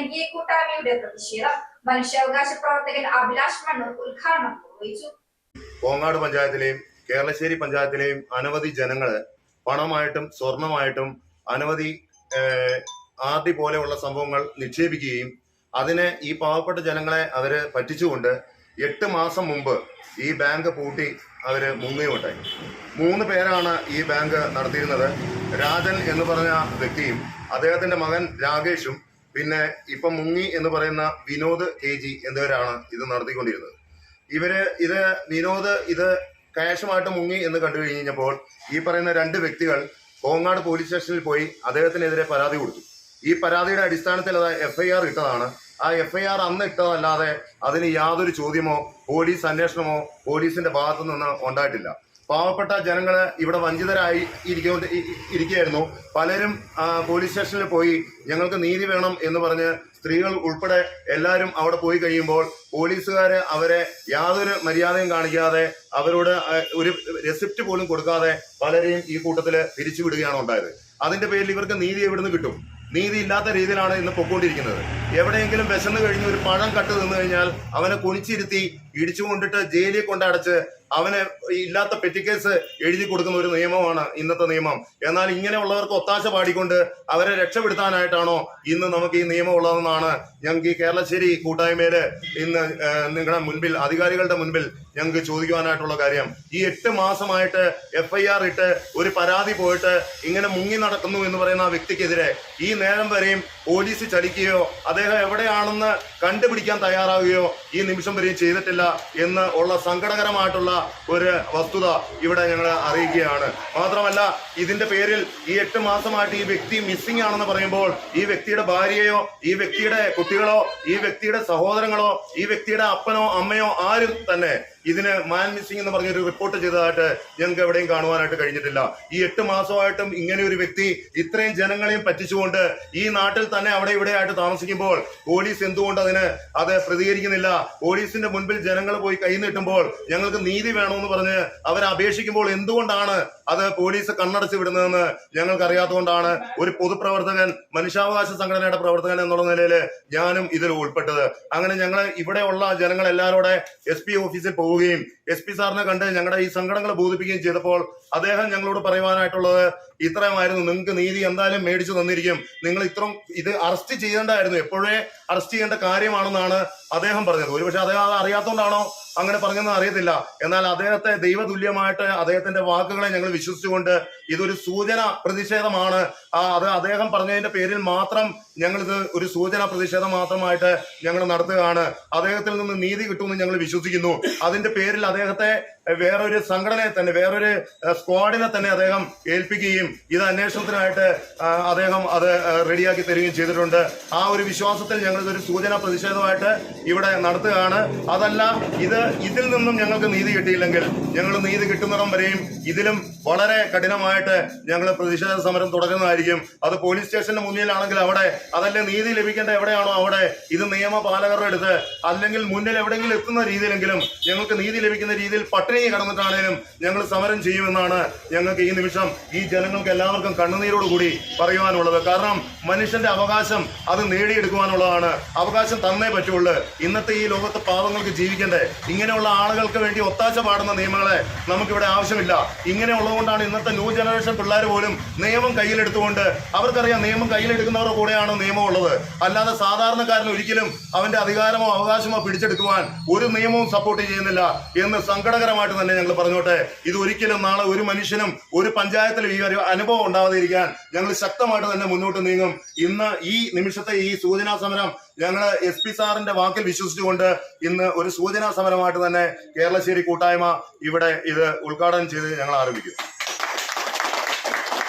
ജനകീയ കൂട്ടായ്മയുടെ പ്രതിഷേധം. മനുഷ്യാവകാശ പ്രവർത്തകൻ അഭിലാഷ് മണ്ണൂർ ഉദ്ഘാടനം നിർവഹിച്ചു. കോങ്ങാട് പഞ്ചായത്തിലെയും കേരളശ്ശേരി പഞ്ചായത്തിലെയും അനവധി ജനങ്ങള് പണമായിട്ടും സ്വർണമായിട്ടും അനവധി ആർഡി പോലെയുള്ള സംഭവങ്ങൾ നിക്ഷേപിക്കുകയും അതിനെ ഈ പാവപ്പെട്ട ജനങ്ങളെ അവര് പറ്റിച്ചുകൊണ്ട് 8 മാസം മുമ്പ് ഈ ബാങ്ക് പൂട്ടി അവര് മുങ്ങുകയുണ്ടായി. 3 പേരാണ് ഈ ബാങ്ക് നടത്തിയിരുന്നത്. രാജൻ എന്ന് പറഞ്ഞ വ്യക്തിയും അദ്ദേഹത്തിന്റെ മകൻ രാകേഷും പിന്നെ ഇപ്പം മുങ്ങി എന്ന് പറയുന്ന വിനോദ് KG എന്നിവരാണ് ഇത് നടത്തിക്കൊണ്ടിരുന്നത്. വിനോദ് ഇത് ക്യാഷുമായിട്ട് മുങ്ങി എന്ന് കണ്ടു കഴിഞ്ഞപ്പോൾ ഈ പറയുന്ന 2 വ്യക്തികൾ കോങ്ങാട് പോലീസ് സ്റ്റേഷനിൽ പോയി അദ്ദേഹത്തിനെതിരെ പരാതി കൊടുത്തു. ഈ പരാതിയുടെ അടിസ്ഥാനത്തിൽ അത് FIR ഇട്ടതാണ്. ആ FIR അന്ന് ഇട്ടതല്ലാതെ അതിന് യാതൊരു ചോദ്യമോ പോലീസ് അന്വേഷണമോ പോലീസിന്റെ ഭാഗത്തു നിന്ന് ഉണ്ടായിട്ടില്ല. പാവപ്പെട്ട ജനങ്ങള് ഇവിടെ വഞ്ചിതരായി ഇരിക്കുകയായിരുന്നു. പലരും പോലീസ് സ്റ്റേഷനിൽ പോയി ഞങ്ങൾക്ക് നീതി വേണം എന്ന് പറഞ്ഞ് സ്ത്രീകൾ ഉൾപ്പെടെ എല്ലാവരും അവിടെ പോയി കഴിയുമ്പോൾ പോലീസുകാര് അവരെ യാതൊരു മര്യാദയും കാണിക്കാതെ അവരോട് ഒരു റെസിപ്റ്റ് പോലും കൊടുക്കാതെ പലരെയും ഈ കൂട്ടത്തില് പിരിച്ചുവിടുകയാണ് ഉണ്ടായത്. അതിന്റെ പേരിൽ ഇവർക്ക് നീതി എവിടുന്ന് കിട്ടും? നീതി ഇല്ലാത്ത രീതിയിലാണ് ഇന്ന് പൊക്കോണ്ടിരിക്കുന്നത്. എവിടെയെങ്കിലും വിശന്ന് കഴിഞ്ഞ് ഒരു പഴം കട്ട് നിന്ന് കഴിഞ്ഞാൽ അവനെ കുനിച്ചിരുത്തി ഇടിച്ചുകൊണ്ടിട്ട് ജയിലിൽ കൊണ്ടടച്ച് അവന് ഇല്ലാത്ത പെറ്റിക്കേസ് എഴുതി കൊടുക്കുന്ന ഒരു നിയമമാണ് ഇന്നത്തെ നിയമം. എന്നാൽ ഇങ്ങനെയുള്ളവർക്ക് ഒത്താശ പാടിക്കൊണ്ട് അവരെ രക്ഷപ്പെടുത്താനായിട്ടാണോ ഇന്ന് നമുക്ക് ഈ നിയമം ഉള്ളതെന്നാണ് ഞങ്ങൾക്ക് ഈ കേരളശ്ശേരി കൂട്ടായ്മയില് ഇന്ന് നിങ്ങളുടെ മുൻപിൽ അധികാരികളുടെ മുൻപിൽ ഞങ്ങൾക്ക് ചോദിക്കുവാനായിട്ടുള്ള കാര്യം. ഈ 8 മാസമായിട്ട് FIR ഇട്ട് ഒരു പരാതി പോയിട്ട് ഇങ്ങനെ മുങ്ങി നടക്കുന്നു എന്ന് പറയുന്ന ആ വ്യക്തിക്കെതിരെ ഈ നേരം വരെയും പോലീസ് ചലിക്കുകയോ അദ്ദേഹം എവിടെയാണെന്ന് കണ്ടുപിടിക്കാൻ തയ്യാറാവുകയോ ഈ നിമിഷം വരെയും ചെയ്തിട്ടില്ല എന്ന് ഉള്ള സങ്കടകരമായിട്ടുള്ള ഒരു വസ്തുത ഇവിടെ ഞങ്ങൾ അറിയിക്കുകയാണ്. മാത്രമല്ല ഇതിന്റെ പേരിൽ ഈ 8 മാസമായിട്ട് ഈ വ്യക്തി മിസ്സിംഗ് ആണെന്ന് പറയുമ്പോൾ ഈ വ്യക്തിയുടെ ഭാര്യയോ ഈ വ്യക്തിയുടെ കുട്ടികളോ ഈ വ്യക്തിയുടെ സഹോദരങ്ങളോ ഈ വ്യക്തിയുടെ അപ്പനോ അമ്മയോ ആരും തന്നെ ഇതിന് മാൻ മിസ്സിംഗ് എന്ന് പറഞ്ഞൊരു റിപ്പോർട്ട് ചെയ്തതായിട്ട് ഞങ്ങൾക്ക് എവിടെയും കാണുവാനായിട്ട് കഴിഞ്ഞിട്ടില്ല. ഈ 8 മാസമായിട്ടും ഇങ്ങനെ ഒരു വ്യക്തി ഇത്രയും ജനങ്ങളെയും പറ്റിച്ചുകൊണ്ട് ഈ നാട്ടിൽ തന്നെ അവിടെ ഇവിടെ ആയിട്ട് താമസിക്കുമ്പോൾ പോലീസ് എന്തുകൊണ്ട് അത് പ്രതികരിക്കുന്നില്ല? പോലീസിന്റെ മുൻപിൽ ജനങ്ങൾ പോയി കൈ നീട്ടുമ്പോൾ ഞങ്ങൾക്ക് നീതി വേണമെന്ന് പറഞ്ഞ് അവരെ അപേക്ഷിക്കുമ്പോൾ എന്തുകൊണ്ടാണ് അത് പോലീസ് കണ്ണടച്ച് വിടുന്നതെന്ന് ഞങ്ങൾക്ക് അറിയാത്തതുകൊണ്ടാണ് ഒരു പൊതുപ്രവർത്തകൻ, മനുഷ്യാവകാശ സംഘടനയുടെ പ്രവർത്തകൻ എന്നുള്ള നിലയിൽ ഞാനും ഇതിൽ ഉൾപ്പെട്ടത്. അങ്ങനെ ഞങ്ങൾ ഇവിടെയുള്ള ജനങ്ങൾ എല്ലാവരോടെ SP ഓഫീസിൽ പോവുകയും SP സാറിനെ കണ്ട് ഞങ്ങളുടെ ഈ സങ്കടങ്ങൾ ബോധിപ്പിക്കുകയും ചെയ്തപ്പോൾ അദ്ദേഹം ഞങ്ങളോട് പറയുവാനായിട്ടുള്ളത് ഇത്രയുമായിരുന്നു: നിങ്ങൾക്ക് നീതി എന്തായാലും മേടിച്ചു തന്നിരിക്കും, നിങ്ങൾ ഇത് അറസ്റ്റ് ചെയ്യേണ്ടായിരുന്നു, എപ്പോഴേ അറസ്റ്റ് ചെയ്യേണ്ട കാര്യമാണെന്നാണ് അദ്ദേഹം പറഞ്ഞത്. ഒരുപക്ഷെ അദ്ദേഹം അത് അറിയാത്തതുകൊണ്ടാണോ അങ്ങനെ പറഞ്ഞെന്ന് അറിയത്തില്ല. എന്നാൽ അദ്ദേഹത്തെ ദൈവതുല്യമായിട്ട് അദ്ദേഹത്തിന്റെ വാക്കുകളെ ഞങ്ങൾ വിശ്വസിച്ചുകൊണ്ട് ഇതൊരു സൂചന പ്രതിഷേധമാണ്, അത് അദ്ദേഹം പറഞ്ഞതിന്റെ പേരിൽ മാത്രം ഞങ്ങളിത് ഒരു സൂചന പ്രതിഷേധം മാത്രമായിട്ട് ഞങ്ങൾ നടത്തുകയാണ്. അദ്ദേഹത്തിൽ നിന്ന് നീതി കിട്ടുമെന്ന് ഞങ്ങൾ വിശ്വസിക്കുന്നു. അതിന്റെ പേരിൽ അദ്ദേഹത്തെ വേറൊരു സംഘടനയെ തന്നെ, വേറൊരു സ്ക്വാഡിനെ തന്നെ അദ്ദേഹം ഏൽപ്പിക്കുകയും ഇത് അന്വേഷണത്തിനായിട്ട് അദ്ദേഹം അത് റെഡിയാക്കി തരികയും ചെയ്തിട്ടുണ്ട്. ആ ഒരു വിശ്വാസത്തിൽ ഞങ്ങൾ ഇതൊരു സൂചന പ്രതിഷേധമായിട്ട് ഇവിടെ നടത്തുകയാണ്. അതല്ല ഇതിൽ നിന്നും ഞങ്ങൾക്ക് നീതി കിട്ടിയില്ലെങ്കിൽ ഞങ്ങൾ നീതി കിട്ടുന്നിടം വരെയും ഇതിലും വളരെ കഠിനമായിട്ട് ഞങ്ങൾ പ്രതിഷേധ സമരം തുടരുന്നതായിരിക്കും. അത് പോലീസ് സ്റ്റേഷന്റെ മുന്നിലാണെങ്കിൽ അവിടെ, അതല്ലേ നീതി ലഭിക്കേണ്ട എവിടെയാണോ അവിടെ, ഇത് നിയമപാലകരുടെ അടുത്ത് അല്ലെങ്കിൽ മുന്നിൽ എവിടെയെങ്കിലും എത്തുന്ന രീതിയിലെങ്കിലും ഞങ്ങൾക്ക് നീതി ലഭിക്കുന്ന രീതിയിൽ പട്ടിണി കടന്നിട്ടാണേലും ഞങ്ങൾ സമരം ചെയ്യുമെന്നാണ് ഞങ്ങൾക്ക് ഈ നിമിഷം ഈ ജനങ്ങൾക്ക് എല്ലാവർക്കും കണ്ണുനീരോടുകൂടി പറയുവാനുള്ളത്. കാരണം മനുഷ്യന്റെ അവകാശം അത് നേടിയെടുക്കുവാനുള്ളതാണ്. അവകാശം തന്നേ പറ്റുള്ളൂ. ഇന്നത്തെ ഈ ലോകത്ത് പാവങ്ങൾക്ക് ജീവിക്കണ്ടേ? ഇങ്ങനെയുള്ള ആളുകൾക്ക് വേണ്ടി ഒത്താശ പാടുന്ന നിയമങ്ങളെ നമുക്കിവിടെ ആവശ്യമില്ല. ഇങ്ങനെയുള്ളതുകൊണ്ടാണ് ഇന്നത്തെ ന്യൂ ജനറേഷൻ പിള്ളേർ പോലും നിയമം കയ്യിലെടുത്തുകൊണ്ട് അവർക്കറിയാം നിയമം കയ്യിലെടുക്കുന്നവരുടെ കൂടെയാണ് നിയമം ഉള്ളത്. അല്ലാതെ സാധാരണക്കാരൻ ഒരിക്കലും അവന്റെ അധികാരമോ അവകാശമോ പിടിച്ചെടുക്കുവാൻ ഒരു നിയമവും സപ്പോർട്ട് ചെയ്യുന്നില്ല എന്ന് സങ്കടകരമായിട്ട് തന്നെ ഞങ്ങൾ പറഞ്ഞോട്ടെ. ഇത് ഒരിക്കലും നാളെ ഒരു മനുഷ്യനും ഒരു പഞ്ചായത്തിലും ഈ ഒരു അനുഭവം ഉണ്ടാവാതിരിക്കാൻ ഞങ്ങൾ ശക്തമായിട്ട് തന്നെ മുന്നോട്ട് നീങ്ങും. ഇന്ന് ഈ നിമിഷത്തെ ഈ സൂചനാ സമരം ഞങ്ങൾ SP സാറിന്റെ വാക്കിൽ വിശ്വസിച്ചുകൊണ്ട് ഇന്ന് ഒരു സൂചനാ സമരമായിട്ട് തന്നെ കേരളശ്ശേരി കൂട്ടായ്മ ഇവിടെ ഇത് ഉദ്ഘാടനം ചെയ്ത് ഞങ്ങൾ ആരംഭിക്കും.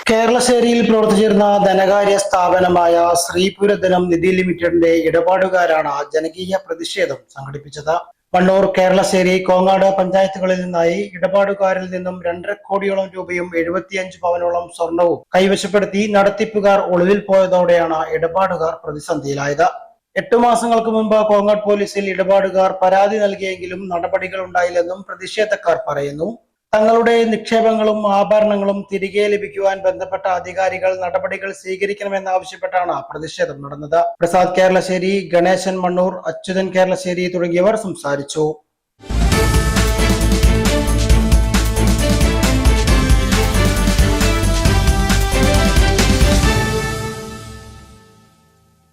കേരളശ്ശേരിയിൽ പ്രവർത്തിച്ചിരുന്ന ധനകാര്യ സ്ഥാപനമായ ശ്രീപുരധനം നിധി ലിമിറ്റഡിന്റെ ഇടപാടുകാരാണ് ജനകീയ പ്രതിഷേധം സംഘടിപ്പിച്ചത്. മണ്ണൂർ, കേരളശ്ശേരി, കോങ്ങാട് പഞ്ചായത്തുകളിൽ നിന്നായി ഇടപാടുകാരിൽ നിന്നും 2.5 കോടിയോളം രൂപയും 75 പവനോളം സ്വർണവും കൈവശപ്പെടുത്തി നടത്തിപ്പുകാർ ഒളിവിൽ പോയതോടെയാണ് ഇടപാടുകാർ പ്രതിസന്ധിയിലായത്. 8 മാസങ്ങൾക്ക് മുമ്പ് കോങ്ങാട് പോലീസിൽ ഇടപാടുകാർ പരാതി നൽകിയെങ്കിലും നടപടികൾ ഉണ്ടായില്ലെന്നും പ്രതിഷേധക്കാർ പറയുന്നു. തങ്ങളുടെ നിക്ഷേപങ്ങളും ആഭരണങ്ങളും തിരികെ ലഭിക്കുവാൻ ബന്ധപ്പെട്ട അധികാരികൾ നടപടികൾ സ്വീകരിക്കണമെന്നാവശ്യപ്പെട്ടാണ് പ്രതിഷേധം നടന്നത്. പ്രസാദ് കേരളശ്ശേരി, ഗണേശൻ മണ്ണൂർ, അച്യുതൻ കേരളശ്ശേരി തുടങ്ങിയവർ സംസാരിച്ചു.